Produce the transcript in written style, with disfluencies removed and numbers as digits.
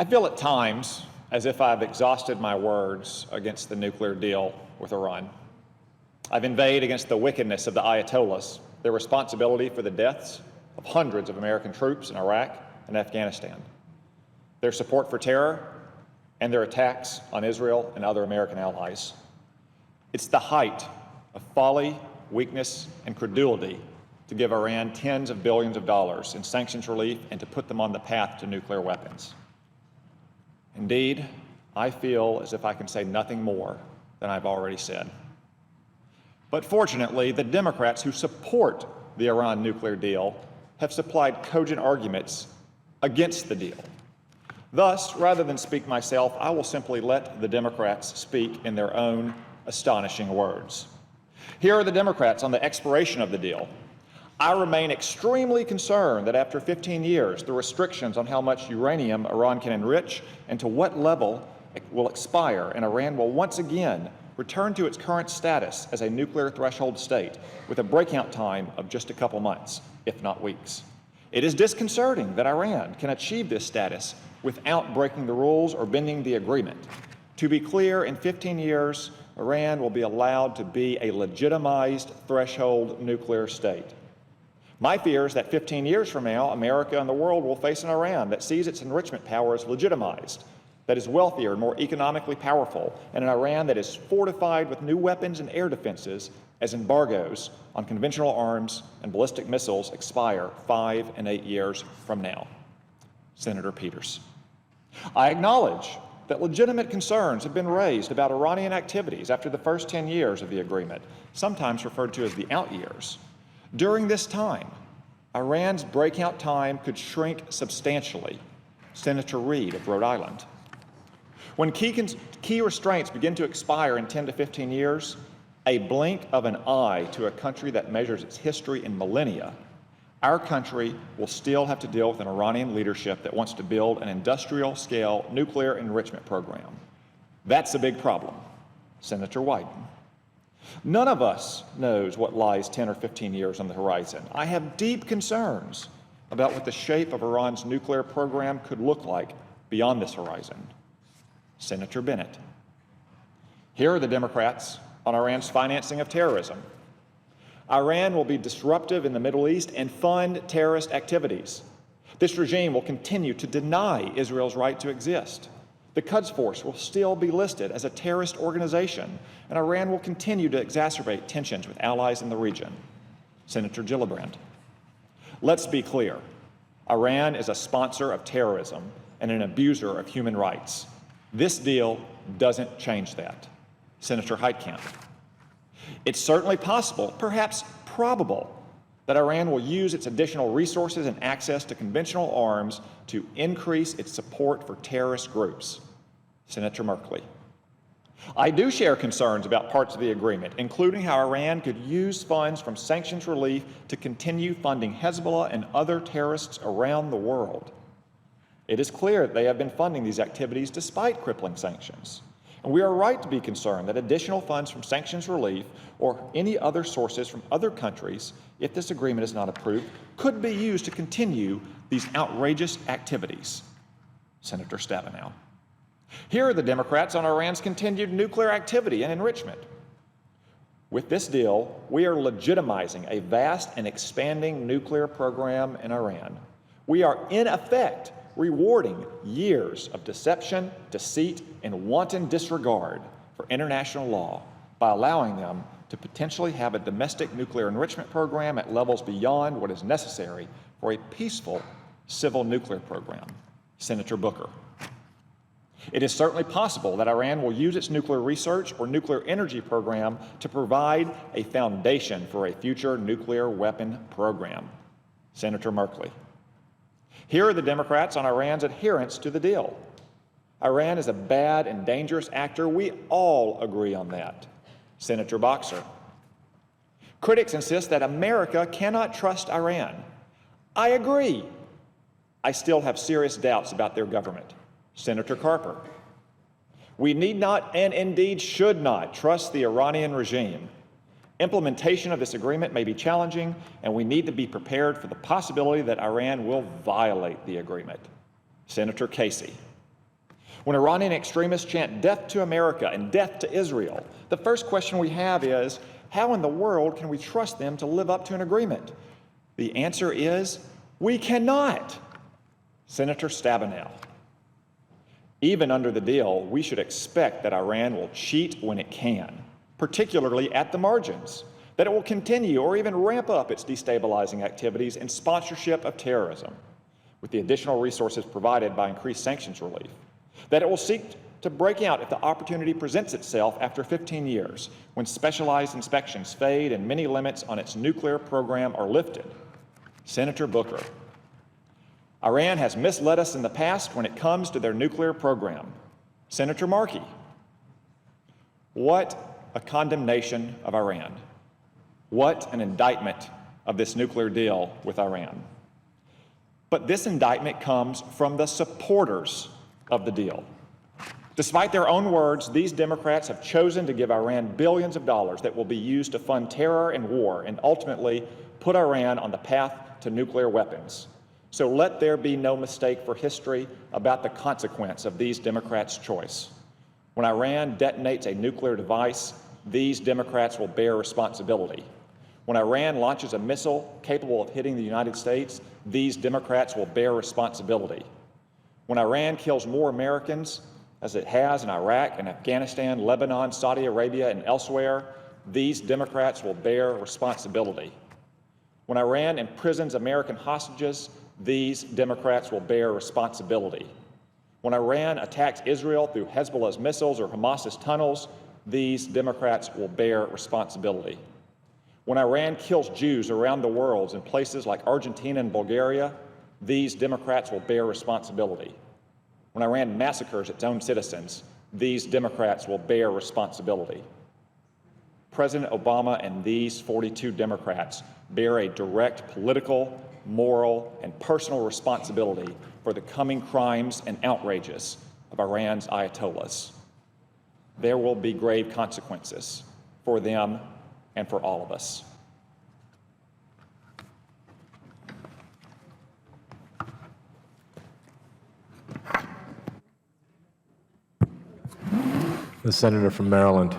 I feel at times as if I've exhausted my words against the nuclear deal with Iran. I've inveighed against the wickedness of the Ayatollahs, their responsibility for the deaths of hundreds of American troops in Iraq and Afghanistan, their support for terror, and their attacks on Israel and other American allies. It's the height of folly, weakness, and credulity to give Iran tens of billions of dollars in sanctions relief and to put them on the path to nuclear weapons. Indeed, I feel as if I can say nothing more than I've already said. But fortunately, the Democrats who support the Iran nuclear deal have supplied cogent arguments against the deal. Thus, rather than speak myself, I will simply let the Democrats speak in their own astonishing words. Here are the Democrats on the expiration of the deal. I remain extremely concerned that after 15 years, the restrictions on how much uranium Iran can enrich and to what level will expire, and Iran will once again return to its current status as a nuclear threshold state with a breakout time of just a couple months, if not weeks. It is disconcerting that Iran can achieve this status without breaking the rules or bending the agreement. To be clear, in 15 years, Iran will be allowed to be a legitimized threshold nuclear state. My fear is that 15 years from now, America and the world will face an Iran that sees its enrichment power as legitimized, that is wealthier and more economically powerful, and an Iran that is fortified with new weapons and air defenses as embargoes on conventional arms and ballistic missiles expire 5 and 8 years from now. Senator Peters. I acknowledge that legitimate concerns have been raised about Iranian activities after the first 10 years of the agreement, sometimes referred to as the out years. During this time, Iran's breakout time could shrink substantially. Senator Reid of Rhode Island. When key restraints begin to expire in 10 to 15 years, a blink of an eye to a country that measures its history in millennia, our country will still have to deal with an Iranian leadership that wants to build an industrial-scale nuclear enrichment program. That's a big problem. Senator Wyden. None of us knows what lies 10 or 15 years on the horizon. I have deep concerns about what the shape of Iran's nuclear program could look like beyond this horizon. Senator Bennett. Here are the Democrats on Iran's financing of terrorism. Iran will be disruptive in the Middle East and fund terrorist activities. This regime will continue to deny Israel's right to exist. The Quds Force will still be listed as a terrorist organization, and Iran will continue to exacerbate tensions with allies in the region. Senator Gillibrand. Let's be clear. Iran is a sponsor of terrorism and an abuser of human rights. This deal doesn't change that. Senator Heitkamp. It's certainly possible, perhaps probable, that Iran will use its additional resources and access to conventional arms to increase its support for terrorist groups. Senator Merkley. I do share concerns about parts of the agreement, including how Iran could use funds from sanctions relief to continue funding Hezbollah and other terrorists around the world. It is clear that they have been funding these activities despite crippling sanctions. And we are right to be concerned that additional funds from sanctions relief or any other sources from other countries, if this agreement is not approved, could be used to continue these outrageous activities. Senator Stabenow. Here are the Democrats on Iran's continued nuclear activity and enrichment. With this deal, we are legitimizing a vast and expanding nuclear program in Iran. We are, in effect, rewarding years of deception, deceit, and wanton disregard for international law by allowing them to potentially have a domestic nuclear enrichment program at levels beyond what is necessary for a peaceful civil nuclear program. Senator Booker. It is certainly possible that Iran will use its nuclear research or nuclear energy program to provide a foundation for a future nuclear weapon program. Senator Merkley. Here are the Democrats on Iran's adherence to the deal. Iran is a bad and dangerous actor. We all agree on that. Senator Boxer. Critics insist that America cannot trust Iran. I agree. I still have serious doubts about their government. Senator Carper. We need not and indeed should not trust the Iranian regime. Implementation of this agreement may be challenging, and we need to be prepared for the possibility that Iran will violate the agreement. Senator Casey. When Iranian extremists chant death to America and death to Israel, the first question we have is, how in the world can we trust them to live up to an agreement? The answer is, we cannot. Senator Stabenow. Even under the deal, we should expect that Iran will cheat when it can, particularly at the margins, that it will continue or even ramp up its destabilizing activities and sponsorship of terrorism, with the additional resources provided by increased sanctions relief, that it will seek to break out if the opportunity presents itself after 15 years, when specialized inspections fade and many limits on its nuclear program are lifted. Senator Booker. Iran has misled us in the past when it comes to their nuclear program. Senator Markey. What a condemnation of Iran. What an indictment of this nuclear deal with Iran. But this indictment comes from the supporters of the deal. Despite their own words, these Democrats have chosen to give Iran billions of dollars that will be used to fund terror and war and ultimately put Iran on the path to nuclear weapons. So let there be no mistake for history about the consequence of these Democrats' choice. When Iran detonates a nuclear device, these Democrats will bear responsibility. When Iran launches a missile capable of hitting the United States, these Democrats will bear responsibility. When Iran kills more Americans, as it has in Iraq and Afghanistan, Lebanon, Saudi Arabia, and elsewhere, these Democrats will bear responsibility. When Iran imprisons American hostages, these Democrats will bear responsibility. When Iran attacks Israel through Hezbollah's missiles or Hamas's tunnels, these Democrats will bear responsibility. When Iran kills Jews around the world in places like Argentina and Bulgaria, these Democrats will bear responsibility. When Iran massacres its own citizens, these Democrats will bear responsibility. President Obama and these 42 Democrats bear a direct political, moral, and personal responsibility for the coming crimes and outrages of Iran's Ayatollahs. There will be grave consequences for them and for all of us. The senator from Maryland.